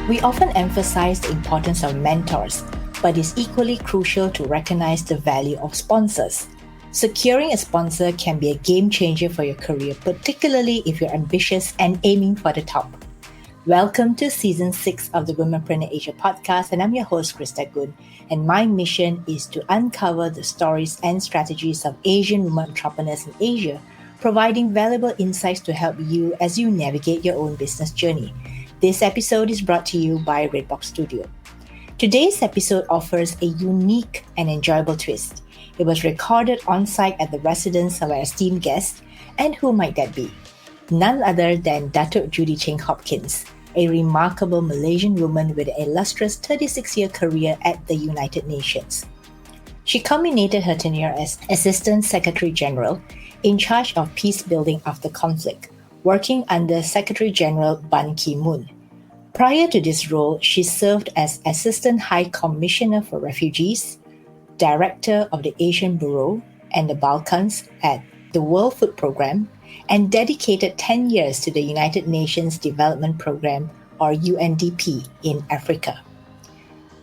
We often emphasize the importance of mentors, but it's equally crucial to recognize the value of sponsors. Securing a sponsor can be a game changer for your career, particularly if you're ambitious and aiming for the top. Welcome to Season 6 of the Womenpreneur Asia podcast, and I'm your host, Krista Gun, and my mission is to uncover the stories and strategies of Asian women entrepreneurs in Asia, providing valuable insights to help you as you navigate your own business journey. This episode is brought to you by Redbox Studio. Today's episode offers a unique and enjoyable twist. It was recorded on-site at the residence of our esteemed guest, and who might that be? None other than Dato Judy Cheng Hopkins, a remarkable Malaysian woman with an illustrious 36-year career at the United Nations. She culminated her tenure as Assistant Secretary General in charge of Peacebuilding after conflict, working under Secretary General Ban Ki-moon. Prior to this role, she served as Assistant High Commissioner for Refugees, Director of the Asian Bureau and the Balkans at the World Food Programme, and dedicated 10 years to the United Nations Development Programme, or UNDP, in Africa.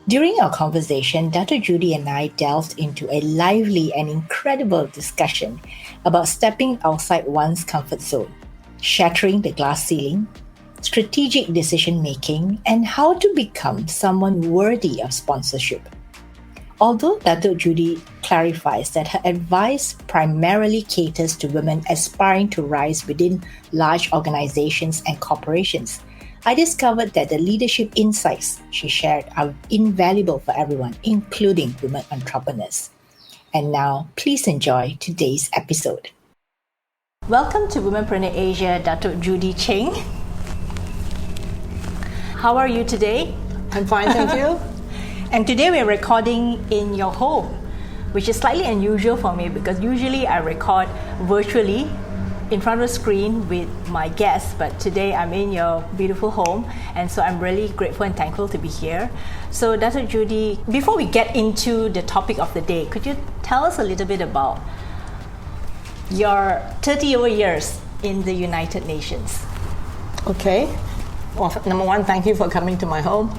During our conversation, Dato Judy and I delved into a lively and incredible discussion about stepping outside one's comfort zone, shattering the glass ceiling, strategic decision-making, and how to become someone worthy of sponsorship. Although Dato Judy clarifies that her advice primarily caters to women aspiring to rise within large organizations and corporations, I discovered that the leadership insights she shared are invaluable for everyone, including women entrepreneurs. And now, please enjoy today's episode. Welcome to Womenpreneur Asia, Dato Judy Cheng. How are you today? I'm fine, thank you. And today we're recording in your home, which is slightly unusual for me because usually I record virtually in front of a screen with my guests, but today I'm in your beautiful home, and so I'm really grateful and thankful to be here. So Dato Judy, before we get into the topic of the day, could you tell us a little bit about your 30 over years in the United Nations? Okay. Well, number one, thank you for coming to my home.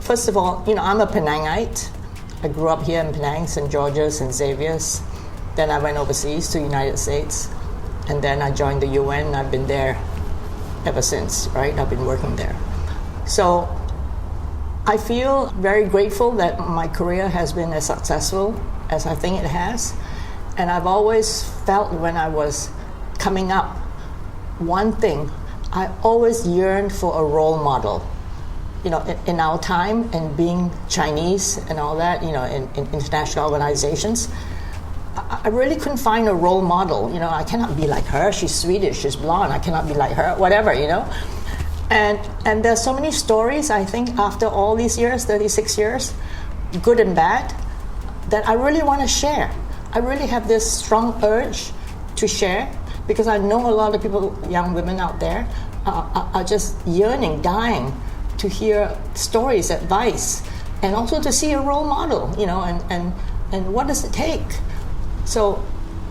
First of all, I'm a Penangite. I grew up here in Penang, St. George's, St. Xavier's. Then I went overseas to the United States. And then I joined the UN, and I've been there ever since, right? I've been working there. So I feel very grateful that my career has been as successful as I think it has. And I've always felt when I was coming up, one thing, I always yearned for a role model. In our time and being Chinese and all that, in international organizations, I really couldn't find a role model. I cannot be like her. She's Swedish, she's blonde. I cannot be like her, whatever, And there's so many stories, I think, after all these years, 36 years, good and bad, that I really want to share. I really have this strong urge to share because I know a lot of people, young women out there, are just yearning, dying to hear stories, advice, and also to see a role model, and what does it take? So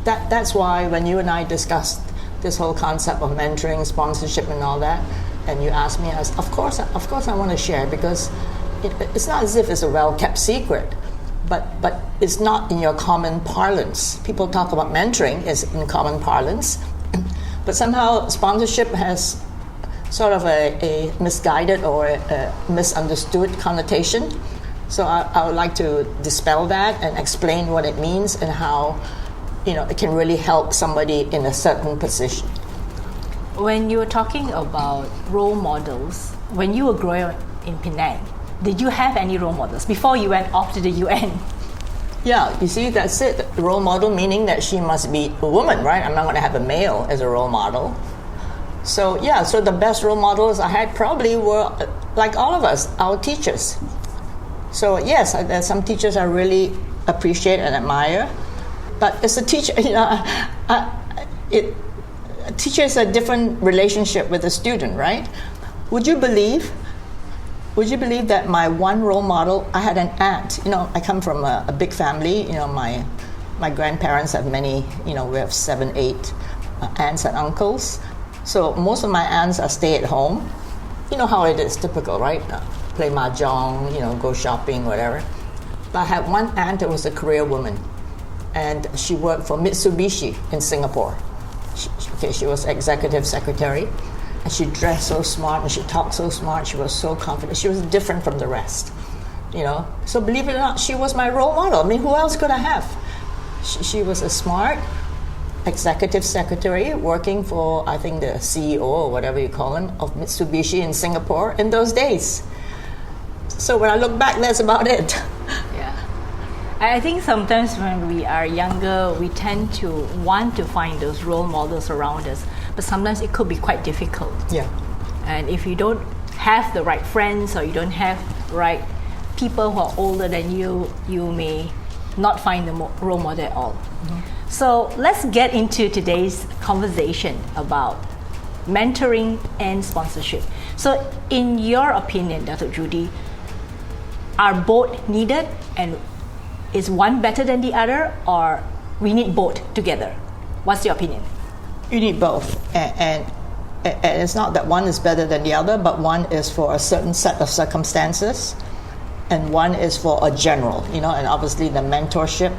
that's why when you and I discussed this whole concept of mentoring, sponsorship, and all that, and you asked me, of course I want to share because it's not as if it's a well-kept secret, but it's not in your common parlance. People talk about mentoring is in common parlance, but somehow sponsorship has sort of a misguided or a misunderstood connotation. So I would like to dispel that and explain what it means and how it can really help somebody in a certain position. When you were talking about role models, when you were growing up in Penang, did you have any role models before you went off to the UN? Yeah, you see, that's it. Role model meaning that she must be a woman, right? I'm not going to have a male as a role model. So the best role models I had probably were, like all of us, our teachers. So yes, there's some teachers I really appreciate and admire. But as a teacher, a teacher is a different relationship with a student, right? Would you believe that my one role model, I had an aunt. I come from a big family. My grandparents have many, we have 7, 8 aunts and uncles. So most of my aunts are stay at home. You know how it is, typical, right? play mahjong, go shopping, whatever. But I had one aunt that was a career woman, and she worked for Mitsubishi in Singapore. She was executive secretary, and she dressed so smart, and she talked so smart, she was so confident. She was different from the rest, So believe it or not, she was my role model. I mean, who else could I have? She was a smart executive secretary working for, I think, the CEO or whatever you call him, of Mitsubishi in Singapore in those days. So when I look back, that's about it. Yeah. I think sometimes when we are younger, we tend to want to find those role models around us, but sometimes it could be quite difficult. Yeah. And if you don't have the right friends or you don't have right people who are older than you, you may not find the role model at all. Mm-hmm. So let's get into today's conversation about mentoring and sponsorship. So in your opinion, Dato Judy, are both needed, and is one better than the other, or we need both together? What's your opinion? You need both, and it's not that one is better than the other, but one is for a certain set of circumstances, and one is for a general, and obviously the mentorship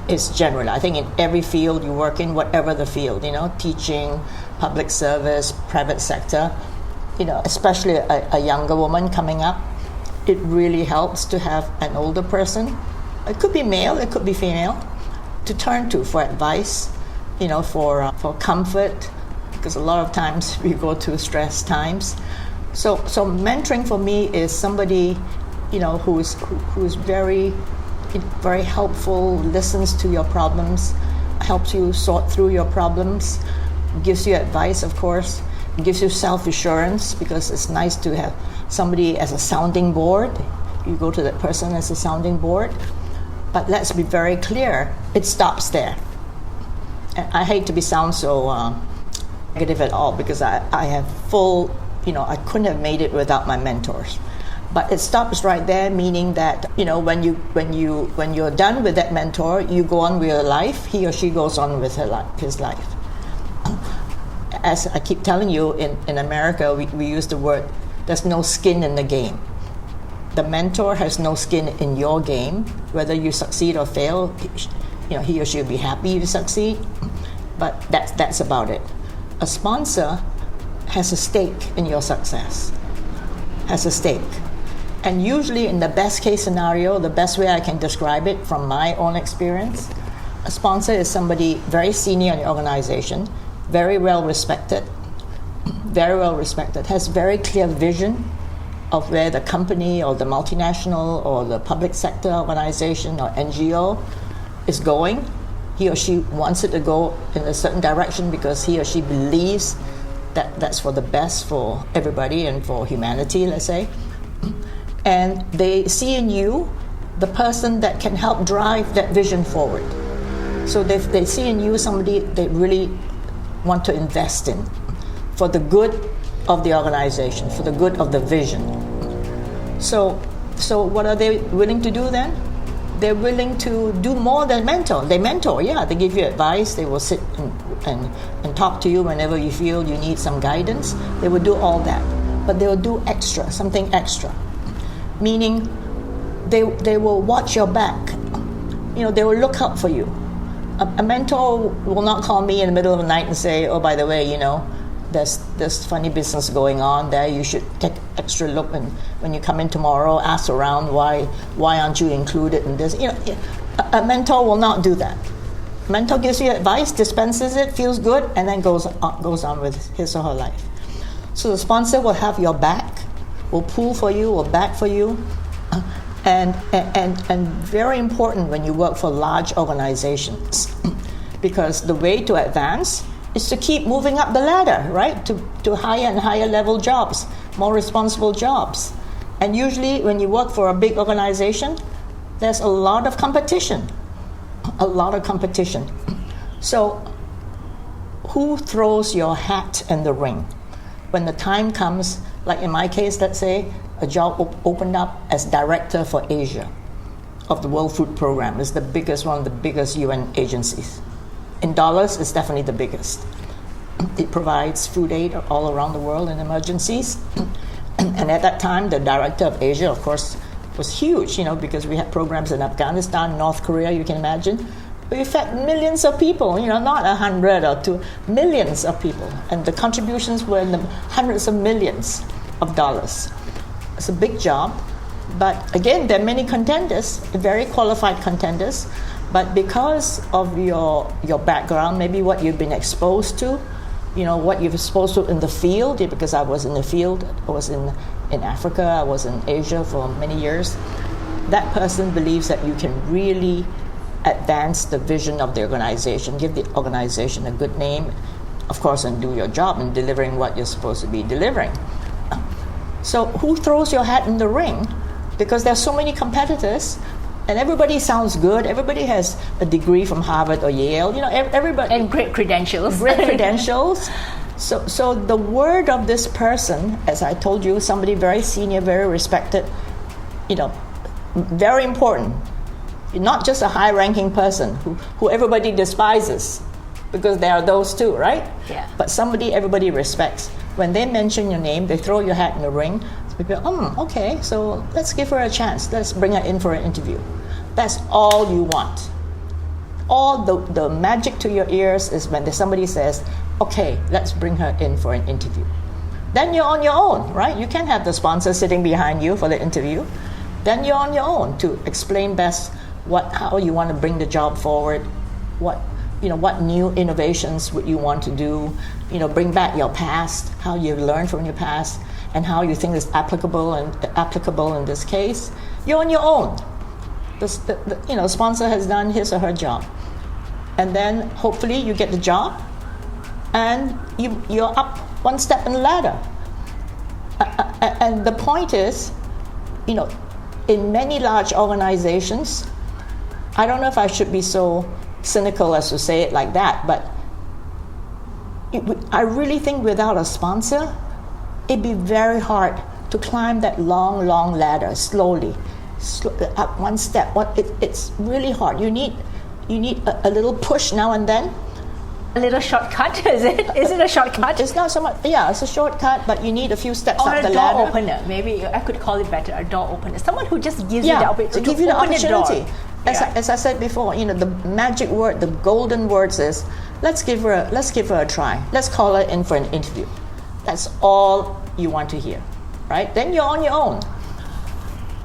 is general. I think in every field you work in, whatever the field, teaching, public service, private sector, especially a younger woman coming up, it really helps to have an older person. It could be male, it could be female, to turn to for advice, for comfort, because a lot of times we go through stress times. So mentoring for me is somebody, who is very, very helpful, listens to your problems, helps you sort through your problems, gives you advice, of course, gives you self-assurance, because it's nice to have somebody as a sounding board. You go to that person as a sounding board. But let's be very clear, it stops there. And I hate to sound so negative at all, because I have full, I couldn't have made it without my mentors. But it stops right there, meaning that when you're done with that mentor, you go on with your life. He or she goes on with his life. As I keep telling you, in America, we use the word, there's no skin in the game. The mentor has no skin in your game. Whether you succeed or fail, he or she will be happy you succeed. But that's about it. A sponsor has a stake in your success. Has a stake. And usually in the best case scenario, the best way I can describe it from my own experience, a sponsor is somebody very senior in the organization, very well respected, has very clear vision of where the company or the multinational or the public sector organization or NGO is going. He or she wants it to go in a certain direction because he or she believes that that's for the best for everybody and for humanity, let's say. And they see in you the person that can help drive that vision forward. So they see in you somebody they really want to invest in for the good of the organization, for the good of the vision. So what are they willing to do then? They're willing to do more than mentor. They mentor, they give you advice, they will sit and talk to you whenever you feel you need some guidance. They will do all that. But they will do extra, something extra. Meaning they will watch your back. They will look out for you. A mentor will not call me in the middle of the night and say, oh, by the way, there's funny business going on there. You should take extra look, and when you come in tomorrow, ask around why aren't you included in this. A mentor will not do that. A mentor gives you advice, dispenses it, feels good, and then goes on with his or her life. So the sponsor will have your back, will pull for you, will back for you, and very important when you work for large organizations, because the way to advance is to keep moving up the ladder, right? To higher and higher level jobs, more responsible jobs. And usually when you work for a big organization, there's a lot of competition. So who throws your hat in the ring? When the time comes, like in my case, let's say, a job opened up as director for Asia of the World Food Program. It's one of the biggest UN agencies. In dollars, it's definitely the biggest. It provides food aid all around the world in emergencies. And at that time, the director of Asia, of course, was huge, because we had programs in Afghanistan, North Korea, you can imagine. We fed millions of people, not 100 or 2, millions of people. And the contributions were in the hundreds of millions of dollars. It's a big job. But again, there are many contenders, very qualified contenders. But because of your background, maybe what you've been exposed to, what you've exposed to in the field, because I was in the field, I was in Africa, I was in Asia for many years, that person believes that you can really advance the vision of the organization, give the organization a good name, of course, and do your job in delivering what you're supposed to be delivering. So who throws your hat in the ring? Because there's so many competitors, and everybody sounds good. Everybody has a degree from Harvard or Yale. Everybody and great credentials. Great credentials. So the word of this person, as I told you, somebody very senior, very respected, very important. Not just a high-ranking person who everybody despises, because there are those too, right? Yeah. But somebody everybody respects. When they mention your name, they throw your hat in the ring. People, okay, so let's give her a chance. Let's bring her in for an interview. That's all you want. All the magic to your ears is when somebody says, okay, let's bring her in for an interview. Then you're on your own, right? You can't have the sponsor sitting behind you for the interview. Then you're on your own to explain best how you want to bring the job forward, what new innovations would you want to do, bring back your past, how you learned from your past, and how you think is applicable in this case. You're on your own. The sponsor has done his or her job, and then hopefully you get the job, and you're up one step in the ladder. And the point is, in many large organizations, I don't know if I should be so cynical as to say it like that, but I really think without a sponsor, it'd be very hard to climb that long, long ladder slowly, up one step. It's really hard. You need a little push now and then. A little shortcut, is it? Is it a shortcut? It's not so much. Yeah, it's a shortcut, but you need a few steps or up the ladder. Or a door ladder. opener. Maybe I could call it better. A door opener. Someone who just gives you the opportunity to give you the open opportunity. door. As I said before, the magic word, the golden words is, let's give her a try. Let's call her in for an interview. That's all you want to hear, right? Then you're on your own.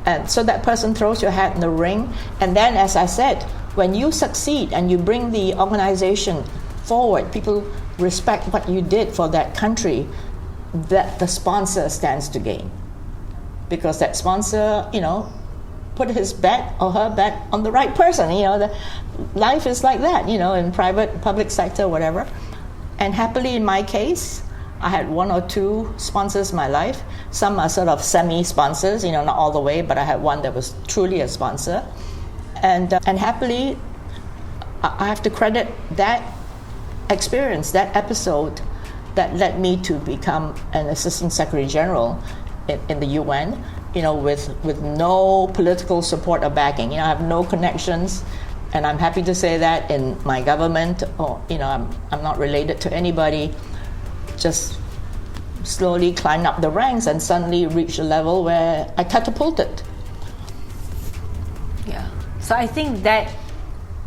And so that person throws your hat in the ring. And then, as I said, when you succeed and you bring the organization forward, people respect what you did for that country, that the sponsor stands to gain. Because that sponsor, put his bet or her bet on the right person. Life is like that, in private, public sector, whatever. And happily, in my case, I had one or two sponsors in my life. Some are sort of semi-sponsors, not all the way, but I had one that was truly a sponsor. And happily, I have to credit that experience, that episode, that led me to become an Assistant Secretary General in the UN, with no political support or backing. I have no connections, and I'm happy to say that in my government, I'm not related to anybody. Just slowly climbed up the ranks and suddenly reached a level where I catapulted. Yeah. So I think that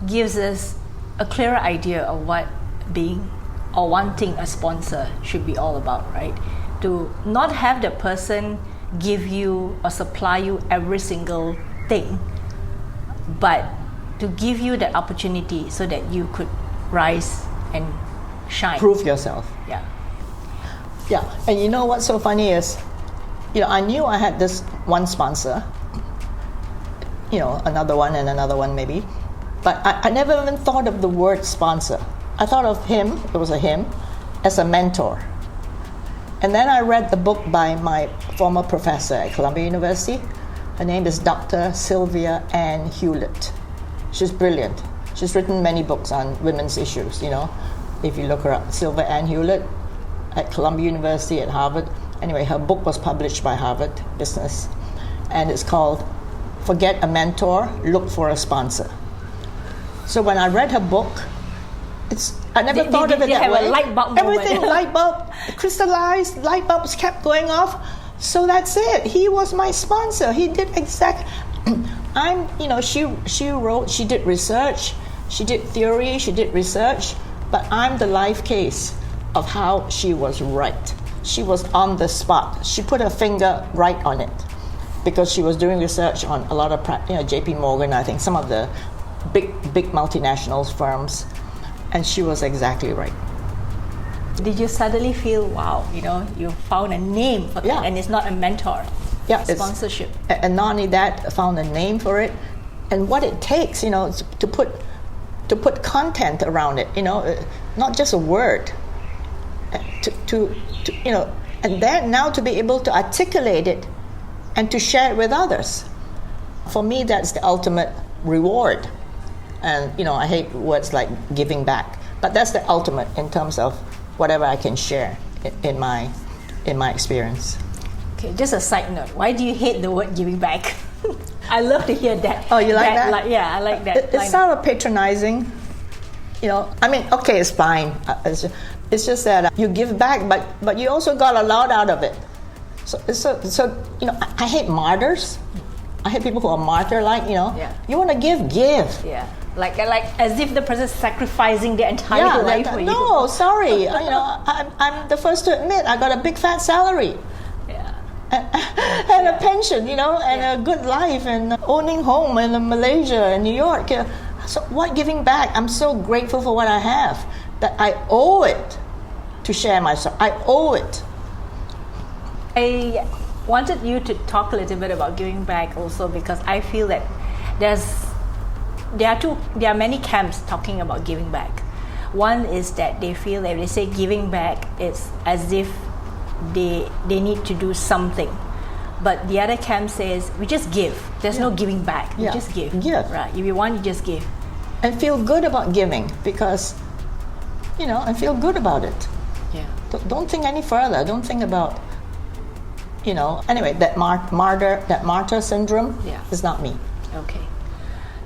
gives us a clearer idea of what being or wanting a sponsor should be all about, right? To not have the person give you or supply you every single thing, but to give you that opportunity so that you could rise and shine. Prove yourself. Yeah. Yeah, and what's so funny is, I knew I had this one sponsor, another one and another one maybe, but I never even thought of the word sponsor. I thought of him, it was a him, as a mentor. And then I read the book by my former professor at Columbia University. Her name is Dr. Sylvia Ann Hewlett. She's brilliant. She's written many books on women's issues, if you look her up. Sylvia Ann Hewlett at Columbia University at Harvard. Anyway, her book was published by Harvard Business, and it's called Forget a Mentor, Look for a Sponsor. So when I read her book, I never thought of it that way. A light bulb Everything moment. light bulb, crystallized, light bulbs kept going off. So that's it. He was my sponsor. He did exact. She wrote, she did research, she did theory, she did research, but I'm the life case of how she was right. She was on the spot. She put her finger right on it because she was doing research on a lot of, JP Morgan, I think, some of the big multinational firms, and she was exactly right. Did you suddenly feel, wow, you found a name for that, Yeah. and it's not a mentor, sponsorship? And not only that, I found a name for it, and what it takes, to put content around it, not just a word, and then now to be able to articulate it and to share it with others. For me, that's the ultimate reward. And I hate words like giving back, but that's the ultimate in terms of whatever I can share in my experience. Okay, just a side note. Why do you hate the word giving back? I love to hear that. Oh, you like that? I like that. It's sort of patronizing. Okay, it's fine. It's just that you give back, but you also got a lot out of it. So I hate martyrs. I hate people who are martyr-like. You want to give. Yeah. Like as if the person is sacrificing their entire life for you. No, sorry. I'm the first to admit I got a big fat salary. Yeah. And a pension, and a good life, and owning home in Malaysia and New York. So what giving back? I'm so grateful for what I have that I owe it to share myself. I owe it. I wanted you to talk a little bit about giving back also, because I feel that there are many camps talking about giving back. One is that they feel that if they say giving back, it's as if they need to do something. But the other camp says we just give. There's no giving back. You just give. Right. If you want, you just give. And feel good about giving, because and feel good about it. Yeah. Don't think any further. Don't think about anyway, that martyr syndrome is not me. Okay.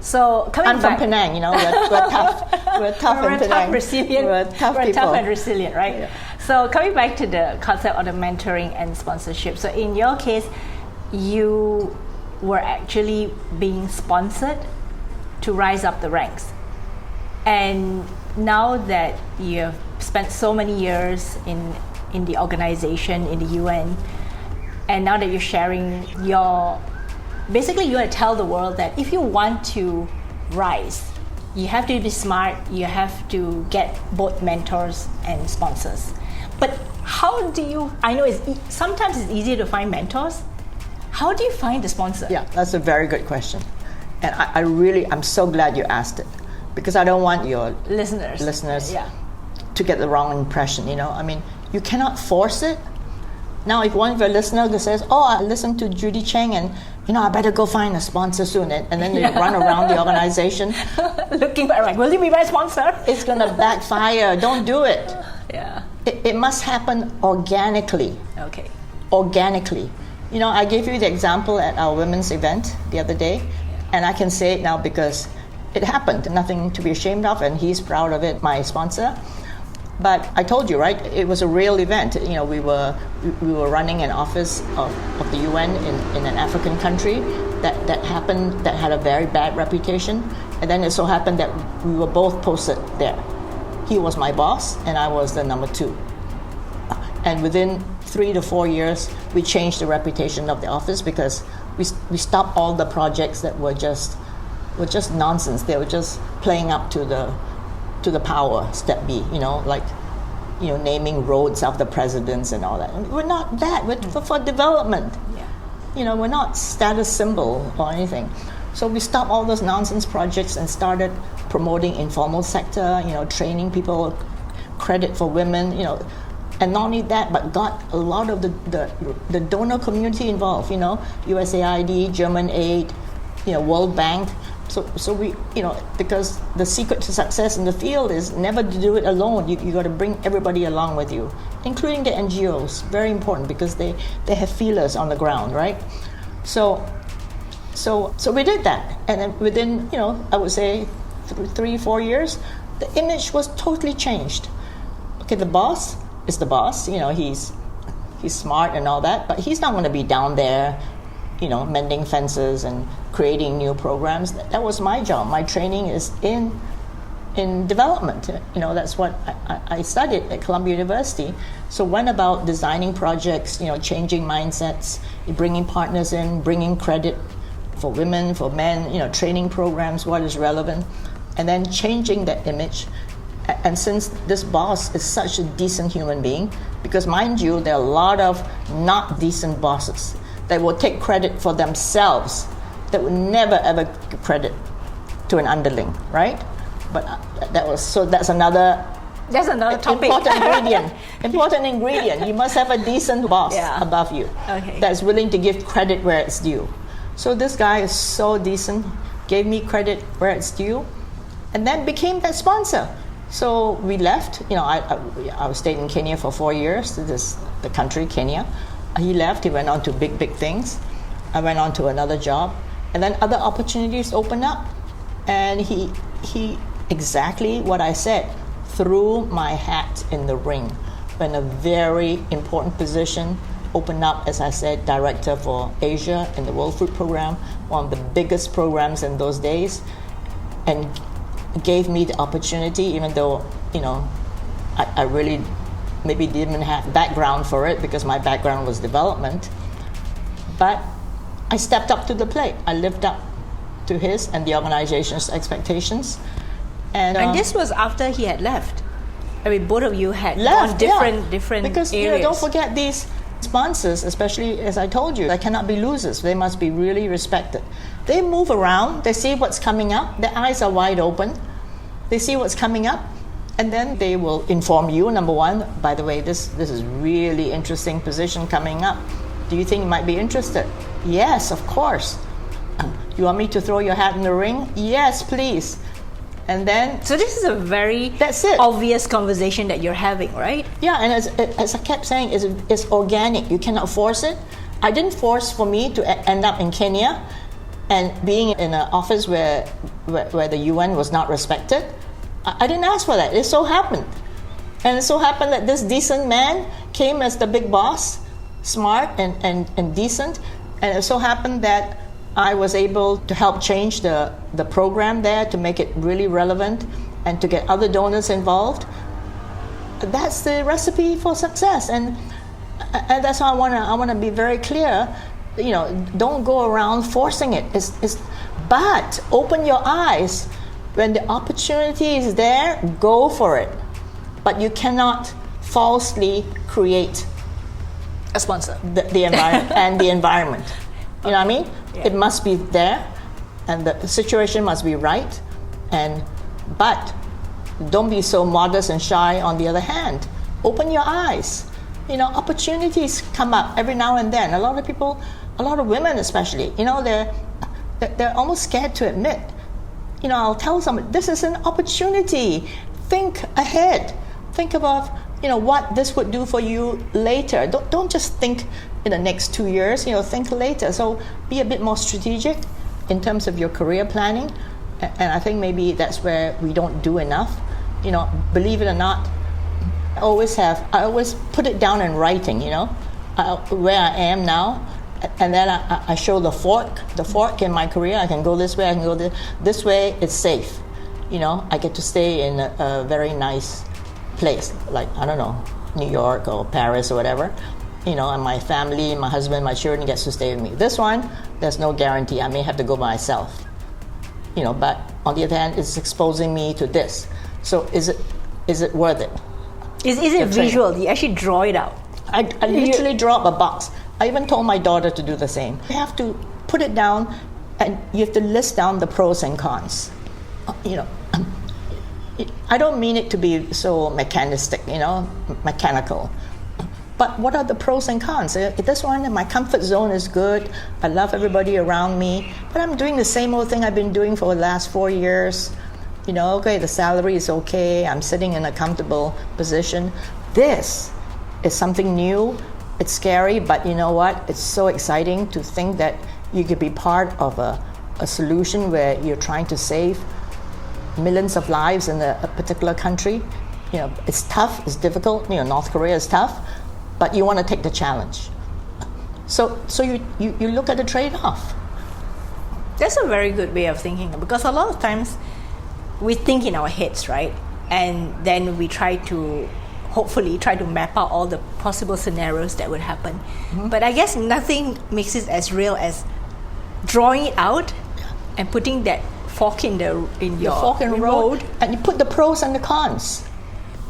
So I'm from Penang, we're tough. We're tough in Penang. We're tough people. Tough and resilient, right? Yeah. So coming back to the concept of the mentoring and sponsorship. So in your case, you were actually being sponsored to rise up the ranks. And now that you have spent so many years in the organization, in the UN, and now that you're sharing basically you want to tell the world that if you want to rise, you have to be smart, you have to get both mentors and sponsors. But how do you, I know sometimes it's easier to find mentors. How do you find the sponsor? Yeah, that's a very good question. And I'm so glad you asked it, because I don't want your listeners to get the wrong impression, you cannot force it. Now, if one of your listeners says, I listened to Judy Cheng and, I better go find a sponsor soon, and then they run around the organization. Looking back, like, will you be my sponsor? It's going to backfire. Don't do it. Yeah. It must happen organically. Okay. Organically. I gave you the example at our women's event the other day, and I can say it now because it happened. Nothing to be ashamed of, and he's proud of it, my sponsor. But I told you, right? It was a real event. We were running an office of the UN in an African country that happened, that had a very bad reputation, and then it so happened that we were both posted there. He was my boss, and I was the number 2. And within 3 to 4 years, we changed the reputation of the office because we stopped all the projects that were just nonsense. They were just playing up to the powers that be, naming roads after presidents and all that. And we're not that. We're for development. Yeah. We're not status symbol or anything. So we stopped all those nonsense projects and started promoting informal sector, training people, credit for women, and not only that, but got a lot of the donor community involved, USAID, German Aid, World Bank. So we, because the secret to success in the field is never to do it alone. You got to bring everybody along with you, including the NGOs. Very important because they have feelers on the ground, right? So we did that, and then within I would say 3-4 years, the image was totally changed. Okay, the boss is the boss. he's smart and all that, but he's not going to be down there, mending fences and creating new programs. That was my job. My training is in development. That's what I studied at Columbia University. So went about designing projects, changing mindsets, bringing partners in, bringing credit for women, for men, training programs, what is relevant, and then changing that image. And since this boss is such a decent human being, because mind you, there are a lot of not decent bosses that will take credit for themselves, that would never ever give credit to an underling, right? But that's another topic. Important ingredient. You must have a decent boss above you that's willing to give credit where it's due. So this guy is so decent, gave me credit where it's due, and then became that sponsor. So we left. I stayed in Kenya for 4 years. This is the country, Kenya. He left. He went on to big things. I went on to another job, and then other opportunities opened up, and he exactly what I said, threw my hat in the ring when a very important position opened up, as I said, director for Asia in the World Food Program, one of the biggest programs in those days, and gave me the opportunity, even though, I really maybe didn't have background for it because my background was development, but I stepped up to the plate. I lived up to his and the organization's expectations. And this was after he had left. I mean, both of you had left, different because, areas. Don't forget these sponsors, especially as I told you, they cannot be losers. They must be really respected. They move around, they see what's coming up, their eyes are wide open, they see what's coming up, and then they will inform you, number one, by the way, this is really interesting position coming up. Do you think you might be interested? Yes, of course. You want me to throw your hat in the ring? Yes, please. And then, so this is a very obvious conversation that you're having, right? Yeah, and as I kept saying, it's organic. You cannot force it. I didn't force for me to end up in Kenya and being in an office where the UN was not respected. I didn't ask for that. It so happened. And it so happened that this decent man came as the big boss, smart and decent. And it so happened that I was able to help change the program there to make it really relevant and to get other donors involved. That's the recipe for success, and that's why I want to be very clear. Don't go around forcing it. But open your eyes when the opportunity is there. Go for it, but you cannot falsely create a sponsor, the environment and the environment. You know what I mean? Yeah. It must be there, and the situation must be right. But don't be so modest and shy. On the other hand, open your eyes. Opportunities come up every now and then. A lot of people, a lot of women especially, they're almost scared to admit. I'll tell someone, this is an opportunity. Think ahead. Think about what this would do for you later. Don't just think in the next 2 years, think later. So be a bit more strategic in terms of your career planning. And I think maybe that's where we don't do enough. Believe it or not, I always put it down in writing, where I am now. And then I show the fork in my career. I can go this way, I can go this way, it's safe. I get to stay in a very nice place, like, I don't know, New York or Paris or whatever, and my family, my husband, my children gets to stay with me. This one, there's no guarantee. I may have to go by myself, but on the other hand, it's exposing me to this. So is it worth it? Is it visual? You actually draw it out? I literally draw up a box. I even told my daughter to do the same. You have to put it down, and you have to list down the pros and cons. I don't mean it to be so mechanistic, mechanical. But what are the pros and cons? This one, my comfort zone is good. I love everybody around me. But I'm doing the same old thing I've been doing for the last 4 years. Okay, the salary is okay. I'm sitting in a comfortable position. This is something new. It's scary, but you know what? It's so exciting to think that you could be part of a solution where you're trying to save millions of lives in a particular country. It's tough, it's difficult. North Korea is tough, but you want to take the challenge. So you look at the trade-off. That's a very good way of thinking, because a lot of times we think in our heads, right? And then we hopefully try to map out all the possible scenarios that would happen. But I guess nothing makes it as real as drawing it out and putting that fork in your fork in the road, and you put the pros and the cons.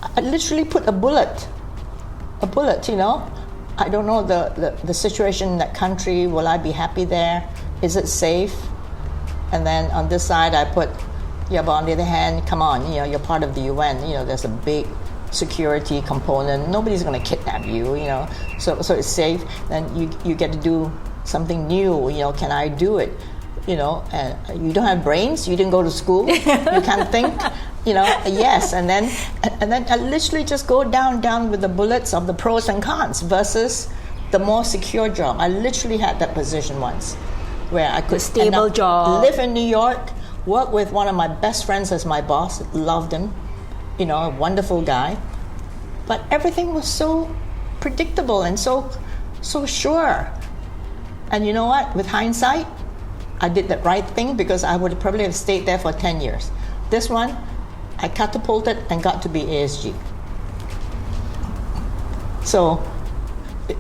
I literally put a bullet, you know. I don't know the situation in that country. Will I be happy there? Is it safe? And then on this side I put, yeah, but on the other hand, come on, you know, you're part of the UN, you know, there's a big security component. Nobody's going to kidnap you, you know, so it's safe. Then you get to do something new, you know. Can I do it? You know, and you don't have brains, you didn't go to school, you can't think, you know. Yes, and then I literally just go down with the bullets of the pros and cons versus the more secure job. I literally had that position once where I could stable job, live in New York, work with one of my best friends as my boss, loved him, you know, a wonderful guy, but everything was so predictable and so sure. And you know what, with hindsight, I did the right thing, because I would probably have stayed there for 10 years. This one, I catapulted and got to be ASG. So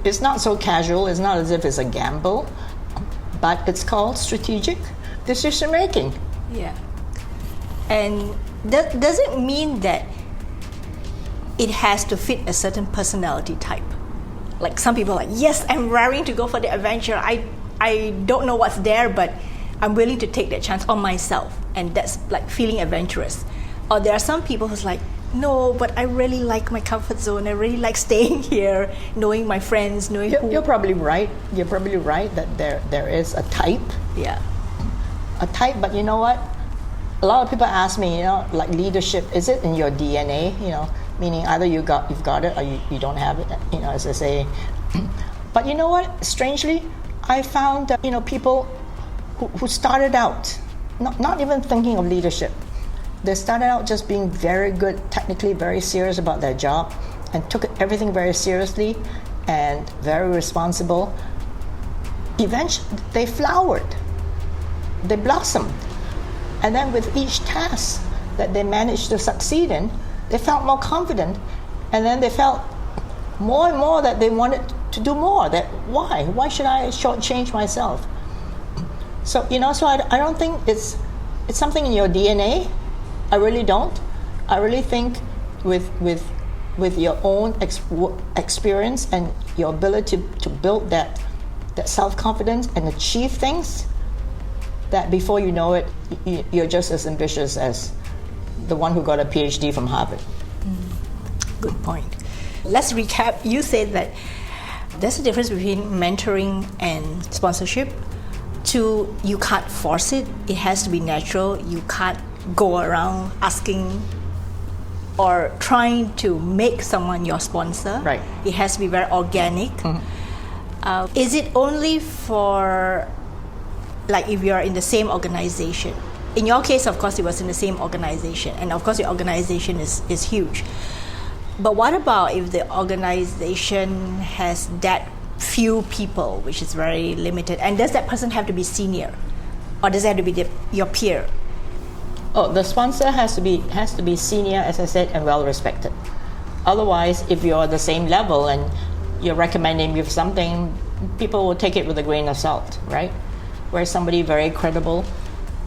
it's not so casual, it's not as if it's a gamble, but it's called strategic decision making. Yeah. And does it mean that it has to fit a certain personality type? Like some people are like, yes, I'm raring to go for the adventure. I don't know what's there, but I'm willing to take that chance on myself. And that's like feeling adventurous. Or there are some people who's like, no, but I really like my comfort zone. I really like staying here, knowing my friends, knowing who... You're probably right. You're probably right that there is a type. Yeah. A type, but you know what? A lot of people ask me, you know, like leadership, is it in your DNA? You know, meaning either you've got it or you don't have it, you know, as I say. But you know what? Strangely, I found that, you know, people who started out not even thinking of leadership. They started out just being very good, technically very serious about their job, and took everything very seriously and very responsible. Eventually, they flowered. They blossomed. And then with each task that they managed to succeed in, they felt more confident. And then they felt more and more that they wanted to do more. That why should I shortchange myself? So, you know, so I don't think it's something in your DNA. I really don't. I really think with your own experience and your ability to build that self-confidence and achieve things, that before you know it, you're just as ambitious as the one who got a PhD from Harvard. Good point. Let's recap. You said that there's a difference between mentoring and sponsorship. You can't force it. It has to be natural. You can't go around asking or trying to make someone your sponsor. Right. It has to be very organic. Is it only for, like, if you're in the same organization? In your case, of course, it was in the same organization, and of course your organization is huge. But what about if the organization has that few people, which is very limited, and does that person have to be senior, or does it have to be your peer? Oh, the sponsor has to be senior, as I said, and well respected. Otherwise, if you're the same level and you're recommending me for something, people will take it with a grain of salt, right? Whereas somebody very credible,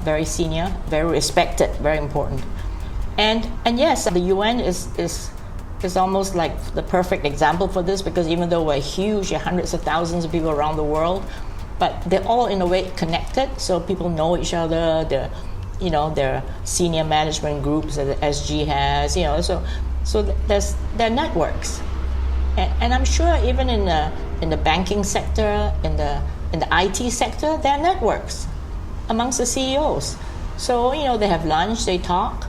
very senior, very respected, very important. And yes, the UN is almost like the perfect example for this, because even though we're huge, there are hundreds of thousands of people around the world, but they're all in a way connected, so people know each other. There are senior management groups that the SG has, you know, so there are networks, and I'm sure even in the banking sector, in the IT sector, there are networks amongst the CEOs. So, you know, they have lunch, they talk,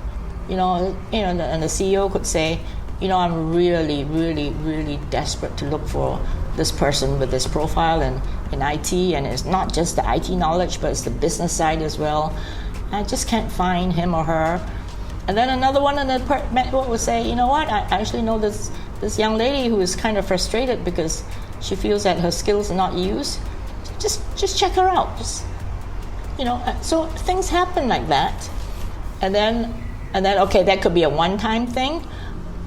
and the CEO could say, you know, I'm really, really, really desperate to look for this person with this profile in IT, and it's not just the IT knowledge, but it's the business side as well. I just can't find him or her. And then another one in the network would say, you know what, I actually know this young lady who is kind of frustrated because she feels that her skills are not used. Just check her out. So things happen like that. And then okay, that could be a one-time thing.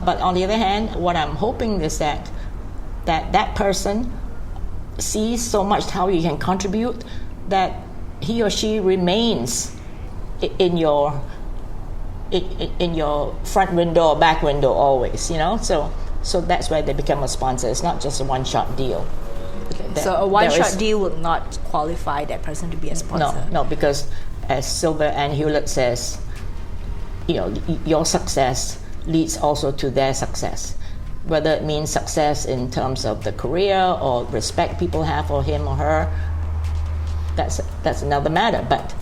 But on the other hand, what I'm hoping is that person sees so much how you can contribute that he or she remains in your front window or back window always, so that's why they become a sponsor. It's not just a one-shot deal. So a one-shot deal will not qualify that person to be a sponsor? No, because as Silver and Hewlett says, your success leads also to their success. Whether it means success in terms of the career or respect people have for him or her, that's another matter. But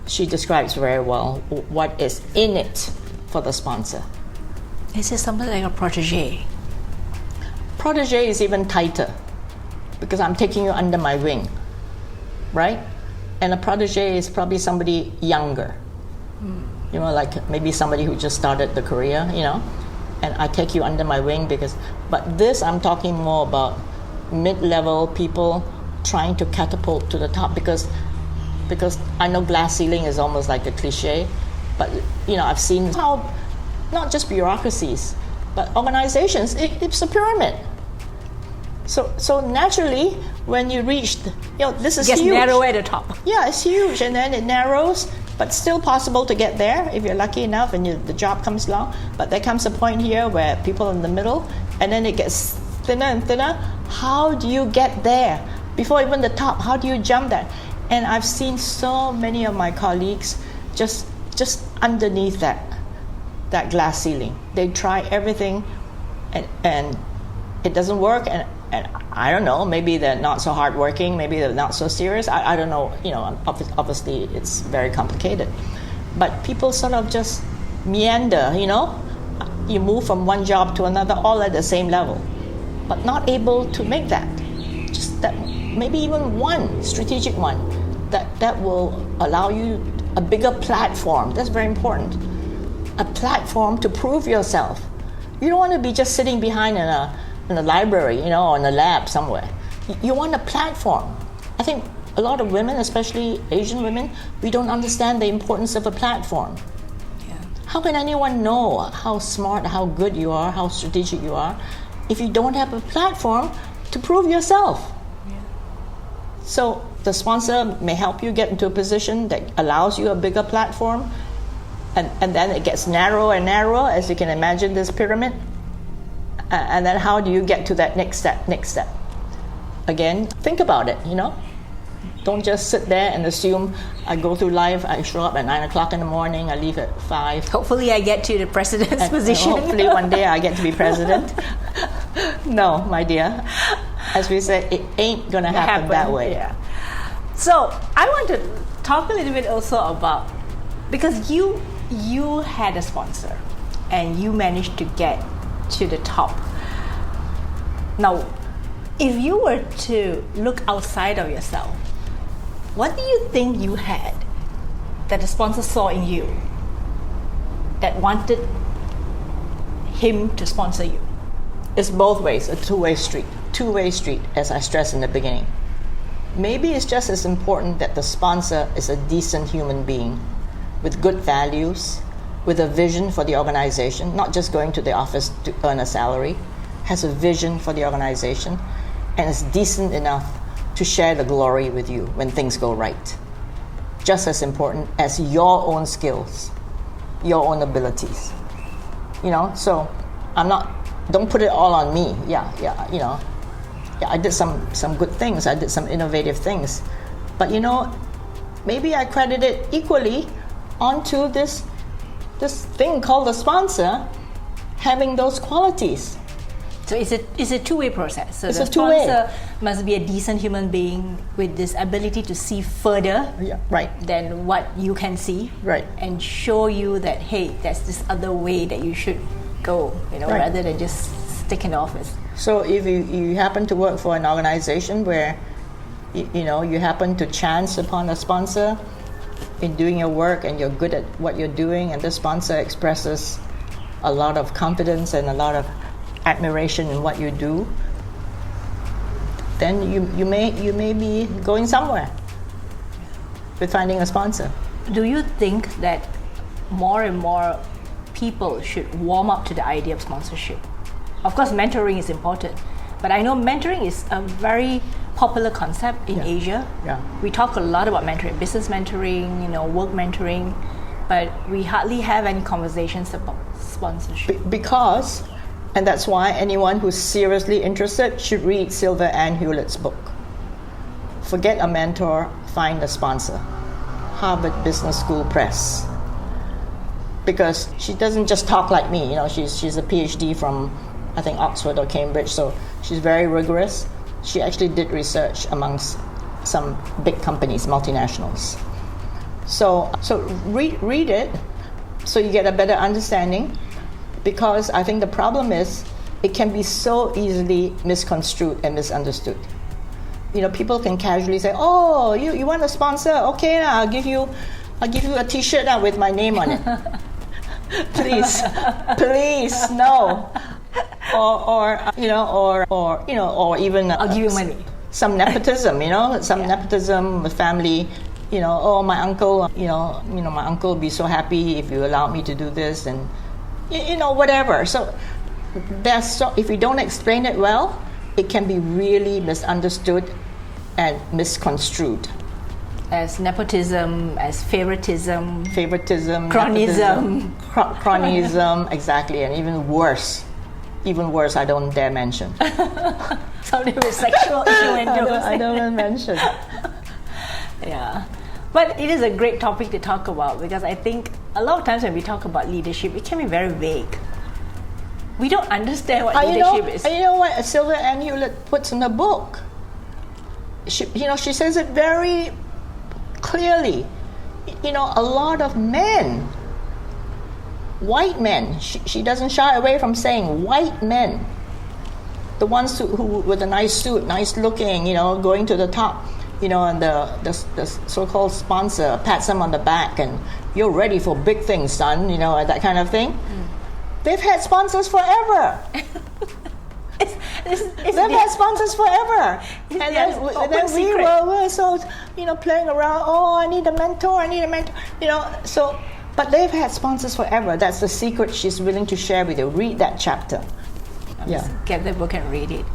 she describes very well what is in it for the sponsor. Is it something like a protege? Protege is even tighter because I'm taking you under my wing, right? And a protege is probably somebody younger, like maybe somebody who just started the career, and I take you under my wing but this I'm talking more about mid-level people trying to catapult to the top because I know glass ceiling is almost like a cliche, but I've seen how not just bureaucracies but organizations, it's a pyramid. So naturally when you reach this is huge. It gets narrow at the top. Yeah, it's huge, and then it narrows, but still possible to get there if you're lucky enough and the job comes along. But there comes a point here where people in the middle, and then it gets thinner and thinner. How do you get there? Before even the top, how do you jump there? And I've seen so many of my colleagues just underneath that glass ceiling. They try everything, and it doesn't work. And I don't know, maybe they're not so hardworking, maybe they're not so serious. I don't know. Obviously it's very complicated. But people sort of just meander. You move from one job to another, all at the same level, but not able to make that. Just that, maybe even one strategic one that will allow you a bigger platform. That's very important. A platform to prove yourself. You don't want to be just sitting behind in a library, or in a lab somewhere. You want a platform. I think a lot of women, especially Asian women, we don't understand the importance of a platform. Yeah. How can anyone know how smart, how good you are, how strategic you are, if you don't have a platform to prove yourself? Yeah. So the sponsor may help you get into a position that allows you a bigger platform, and then it gets narrower and narrower, as you can imagine this pyramid. And then how do you get to that next step? Again, think about it, Don't just sit there and assume I go through life, I show up at 9 o'clock in the morning, I leave at 5. Hopefully I get to the president's position. Hopefully one day I get to be president. No, my dear. As we said, it ain't going to happen that way. Yeah. So I want to talk a little bit also about, because you had a sponsor and you managed to get to the top. Now, if you were to look outside of yourself, what do you think you had that the sponsor saw in you that wanted him to sponsor you? It's both ways, a two-way street, as I stressed in the beginning. Maybe it's just as important that the sponsor is a decent human being with good values, with a vision for the organization, not just going to the office to earn a salary, has a vision for the organization, and is decent enough to share the glory with you when things go right. Just as important as your own skills, your own abilities. So don't put it all on me. Yeah, I did some good things, I did some innovative things. But maybe I credit it equally onto this thing called the sponsor having those qualities. So it's a two-way process. So it's the a two-way. sponsor must be a decent human being with this ability to see further than what you can see, and show you that, hey, there's this other way that you should go, rather than just stick in the office. So if you happen to work for an organization where you happen to chance upon a sponsor, in doing your work and you're good at what you're doing, and the sponsor expresses a lot of confidence and a lot of admiration in what you do, then you may be going somewhere with finding a sponsor. Do you think that more and more people should warm up to the idea of sponsorship? Of course, mentoring is important, but I know mentoring is a very popular concept in Asia. Yeah. We talk a lot about mentoring, business mentoring, work mentoring, but we hardly have any conversations about sponsorship. Because, and that's why anyone who's seriously interested should read Sylvia Ann Hewlett's book. Forget a mentor, find a sponsor. Harvard Business School Press. Because she doesn't just talk like me, she's a PhD from, I think, Oxford or Cambridge, so she's very rigorous. She actually did research amongst some big companies, multinationals. So read it so you get a better understanding, because I think the problem is it can be so easily misconstrued and misunderstood. People can casually say, "Oh, you want a sponsor? Okay, I'll give you a T-shirt with my name on it." Please, no. Or even I'll give you money. Some nepotism, nepotism with family. My uncle, my uncle will be so happy if you allow me to do this, and whatever. So if you don't explain it well, it can be really misunderstood and misconstrued. As nepotism, as favoritism, cronyism, exactly, and even worse, I don't dare mention. Something with sexual innuendos. I don't mention. Yeah. But it is a great topic to talk about, because I think a lot of times when we talk about leadership, it can be very vague. We don't understand what leadership is. You know what Sylvia Ann Hewlett puts in the book? She says it very clearly. A lot of men, white men, she doesn't shy away from saying white men, the ones who with a nice suit, nice looking, going to the top, and the so-called sponsor pats them on the back and you're ready for big things, son, that kind of thing. They've had sponsors forever. They've had sponsors forever. And then we were so, playing around, I need a mentor. But they've had sponsors forever. That's the secret she's willing to share with you. Read that chapter. Get the book and read it.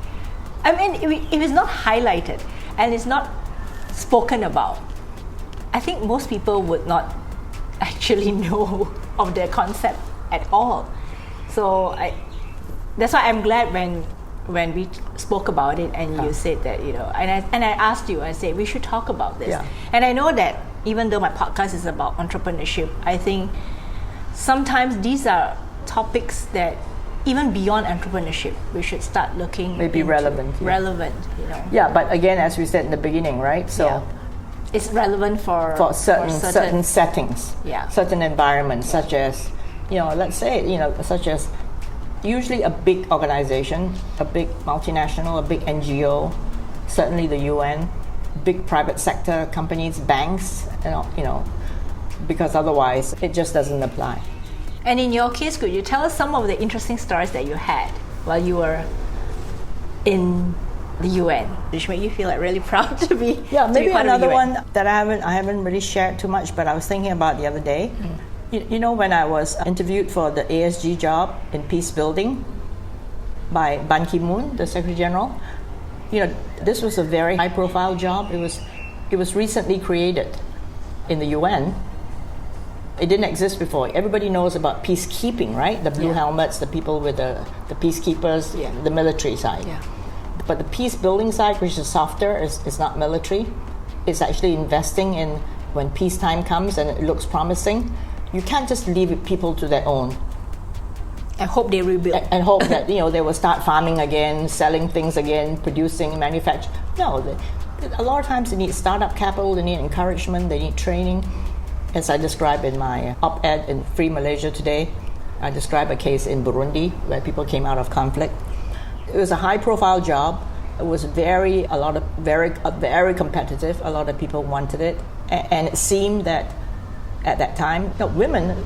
I mean, if it's not highlighted and it's not spoken about, I think most people would not actually know of the concept at all. So that's why I'm glad when we spoke about it and you said that, and I asked you, I said we should talk about this. Yeah. And I know that even though my podcast is about entrepreneurship, I think sometimes these are topics that even beyond entrepreneurship, we should start looking maybe relevant. Yeah, but again, as we said in the beginning, right? So it's relevant for certain settings, certain environments, such as, let's say, such as usually a big organization, a big multinational, a big NGO, certainly the UN, big private sector companies, banks, because otherwise it just doesn't apply. And in your case, could you tell us some of the interesting stories that you had while you were in the UN, which made you feel really proud to be? Yeah, maybe part another of the UN. one that I haven't really shared too much, but I was thinking about the other day. When I was interviewed for the ASG job in Peacebuilding by Ban Ki-moon, the Secretary General, this was a very high-profile job. It was recently created in the UN. It didn't exist before. Everybody knows about peacekeeping, right? The blue helmets, the people with the peacekeepers, the military side. Yeah. But the peace-building side, which is softer, is not military. It's actually investing in when peacetime comes and it looks promising. You can't just leave people to their own. I hope they rebuild. And hope that they will start farming again, selling things again, producing, manufacturing. No, a lot of times they need startup capital, they need encouragement, they need training. As I described in my op-ed in Free Malaysia today, I described a case in Burundi where people came out of conflict. It was a high-profile job. It was very competitive. A lot of people wanted it, and it seemed that at that time. Women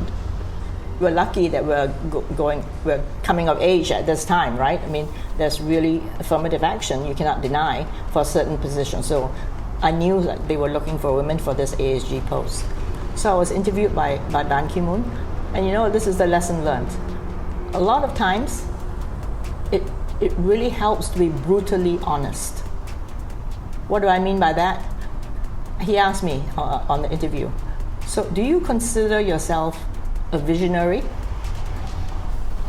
were lucky that we're coming of age at this time, right? I mean, there's really affirmative action you cannot deny for a certain position. So I knew that they were looking for women for this ASG post. So I was interviewed by Ban Ki-moon, and this is the lesson learned. A lot of times, it really helps to be brutally honest. What do I mean by that? He asked me on the interview, so do you consider yourself a visionary?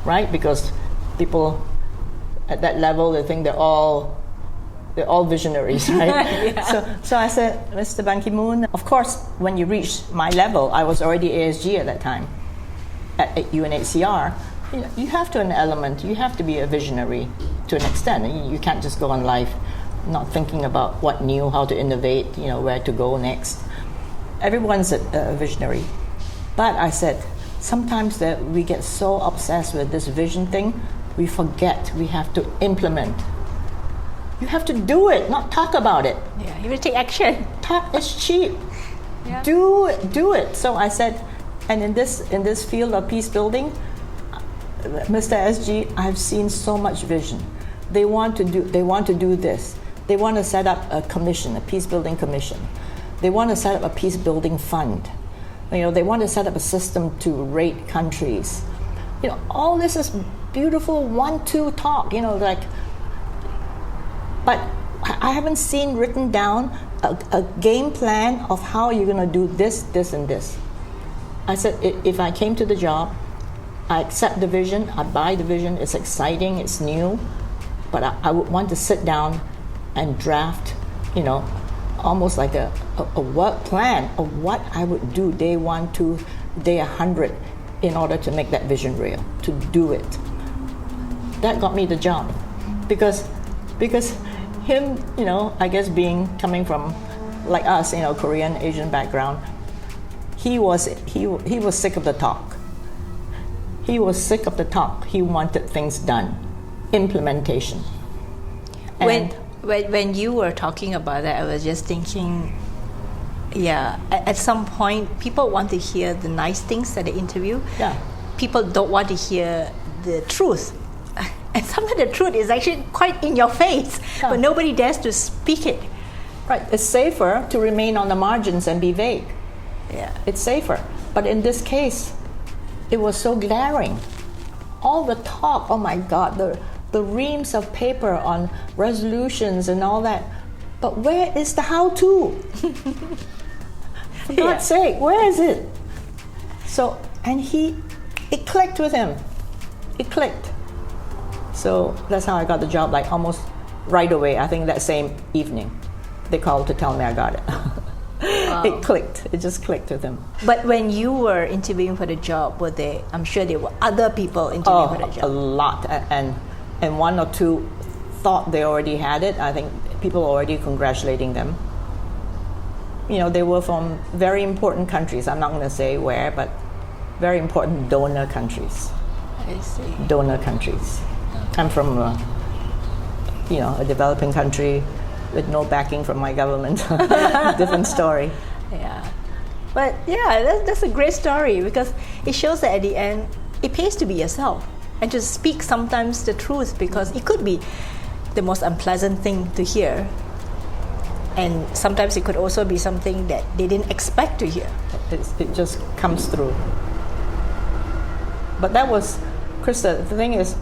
Right? Because people at that level, they think they're all visionaries, right? Yeah. So I said, Mr. Ban Ki-moon, of course, when you reach my level, I was already ASG at that time at UNHCR. You have to an element, you have to be a visionary to an extent. You can't just go on life not thinking about what new, how to innovate, where to go next. Everyone's a visionary. But I said, sometimes that we get so obsessed with this vision thing, we forget we have to implement. You have to do it, not talk about it. Yeah, you have to take action. Talk is cheap. Yeah. Do it. So I said, and in this field of peace building, Mr. SG, I've seen so much vision. They want to do this. They want to set up a commission, a peace building commission. They want to set up a peace building fund. They want to set up a system to rate countries. All this is beautiful 1-2 talk. But I haven't seen written down a game plan of how you're going to do this, and this. I said, if I came to the job, I accept the vision, I buy the vision, it's exciting, it's new, but I would want to sit down and draft, almost like a work plan of what I would do day 1 to day 100 in order to make that vision real, to do it. That got me the job. Because him, I guess coming from like us, Korean, Asian background, he was sick of the talk. He was sick of the talk. He wanted things done, implementation. When you were talking about that, I was just thinking, at some point, people want to hear the nice things at the interview. Yeah. People don't want to hear the truth. And sometimes the truth is actually quite in your face, but nobody dares to speak it. Right. It's safer to remain on the margins and be vague. Yeah. It's safer. But in this case, it was so glaring. All the talk, oh my God, the reams of paper on resolutions and all that. But where is the how-to? For God's sake, where is it? So, and it clicked with him. It clicked. So that's how I got the job, like almost right away. I think that same evening, they called to tell me I got it. Wow. It clicked. It just clicked with him. But when you were interviewing for the job, I'm sure there were other people interviewing for the job. A lot. And 1 or 2 thought they already had it. I think people were already congratulating them. They were from very important countries. I'm not going to say where, but very important donor countries. I see. Donor countries. I'm from a developing country with no backing from my government. Different story. Yeah. But that's a great story, because it shows that at the end, it pays to be yourself and to speak sometimes the truth, because it could be the most unpleasant thing to hear. And sometimes it could also be something that they didn't expect to hear. It just comes through. But that was, Krista, the thing is,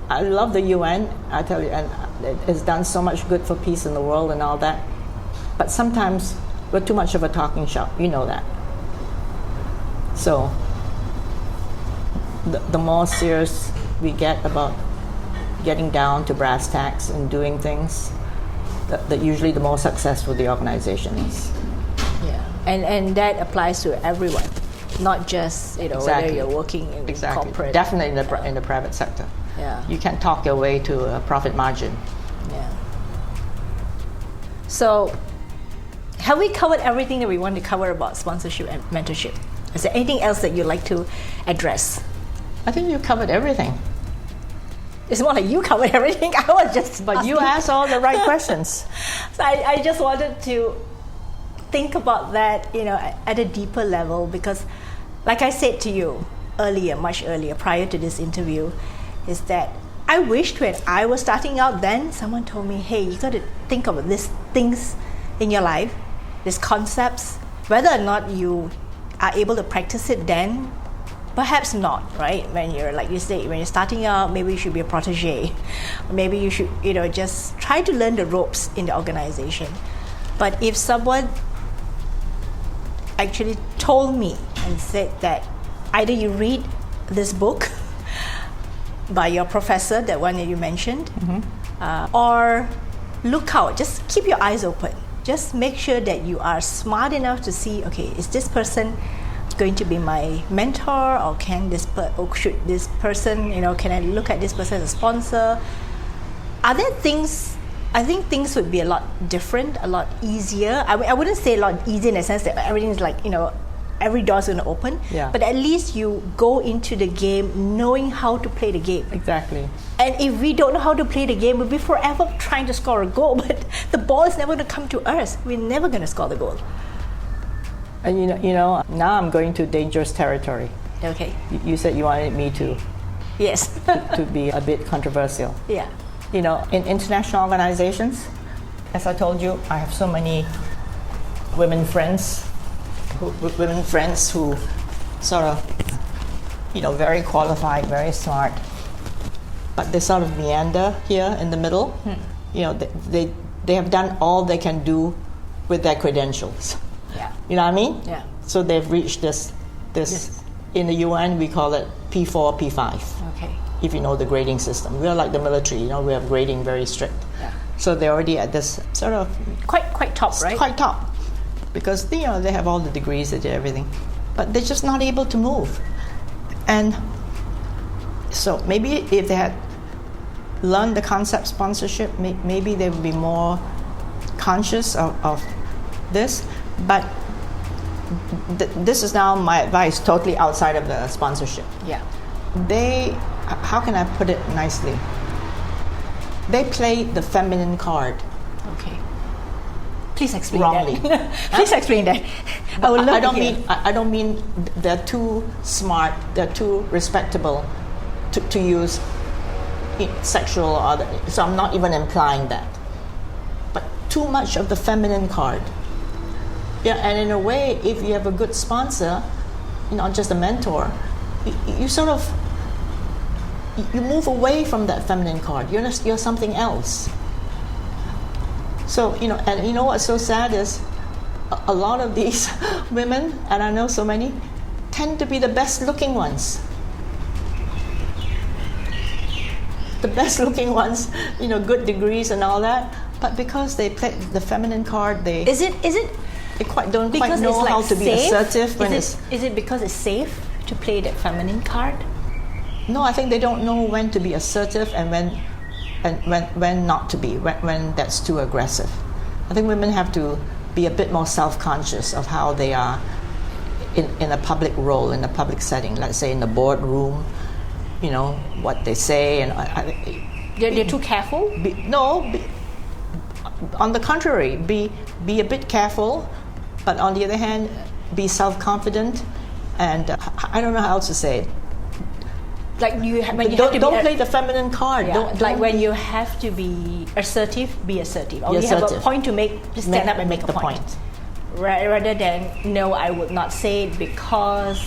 I love the UN, I tell you, and it has done so much good for peace in the world and all that. But sometimes we're too much of a talking shop, that. So the more serious we get about getting down to brass tacks and doing things, that usually the more successful the organization is. Yeah, and that applies to everyone. Not just whether you're working in corporate. Definitely in the private sector. Yeah. You can't talk your way to a profit margin. Yeah. So, have we covered everything that we want to cover about sponsorship and mentorship? Is there anything else that you'd like to address? I think you covered everything. It's more like you covered everything. I was just But you asked all the right questions. So I just wanted to think about that, at a deeper level, because like I said to you earlier, much earlier, prior to this interview, is that I wished when I was starting out then, someone told me, hey, you got to think about these things in your life, these concepts, whether or not you are able to practice it then, perhaps not, right? When you're, like you say, when you're starting out, maybe you should be a protege. Maybe you should, just try to learn the ropes in the organization. But if someone actually told me and said that either you read this book by your professor, that one that you mentioned, or look out, just keep your eyes open. Just make sure that you are smart enough to see, okay, is this person going to be my mentor, or should this person, can I look at this person as a sponsor? Are there things, I think things would be a lot different, a lot easier. I wouldn't say a lot easier in the sense that everything is like, every door's going to open. Yeah. But at least you go into the game knowing how to play the game. Exactly. And if we don't know how to play the game, we'll be forever trying to score a goal, but the ball is never going to come to us. We're never going to score the goal. And now I'm going to dangerous territory. Okay. You said you wanted me to Yes. to be a bit controversial. Yeah. In international organizations, as I told you, I have so many women friends who sort of, very qualified, very smart, but they sort of meander here in the middle. They have done all they can do with their credentials. Yeah. You know what I mean? Yeah. So they've reached this. Yes. In the UN we call it P4, P5. Okay. If you know the grading system, we are like the military. We have grading very strict. Yeah. So they're already at this sort of Quite top, right? quite top, because they have all the degrees, they did everything, but they're just not able to move. And so maybe if they had learned the concept sponsorship, maybe they would be more conscious of this. But this is now my advice, totally outside of the sponsorship. Yeah. How can I put it nicely? They play the feminine card. Okay. Please explain Wrongly. that. Please explain that. I would love I don't to hear. mean I don't mean they're too smart, they're too respectable to use sexual or other, so I'm not even implying that. But too much of the feminine card. Yeah, and in a way, if you have a good sponsor, not just a mentor, you sort of you move away from that feminine card. You're something else. So and what's so sad is a lot of these women, and I know so many, tend to be the best looking ones. The best looking ones, good degrees and all that, but because they play the feminine card, they Is it don't because quite know it's like how to be safe? assertive when Is it because it's safe to play that feminine card? No, I think they don't know when to be assertive and when not to be, when that's too aggressive. I think women have to be a bit more self-conscious of how they are in a public role, in a public setting. Let's say in the boardroom, what they say, and They're too careful? on the contrary, be a bit careful, but on the other hand, be self-confident, and I don't know how else to say it. Like when you have to Don't play the feminine card. Yeah, Don't like when you have to be assertive, be assertive. Or Be you have a assertive. point to make, just stand up and make a the point. Rather than, no, I would not say it because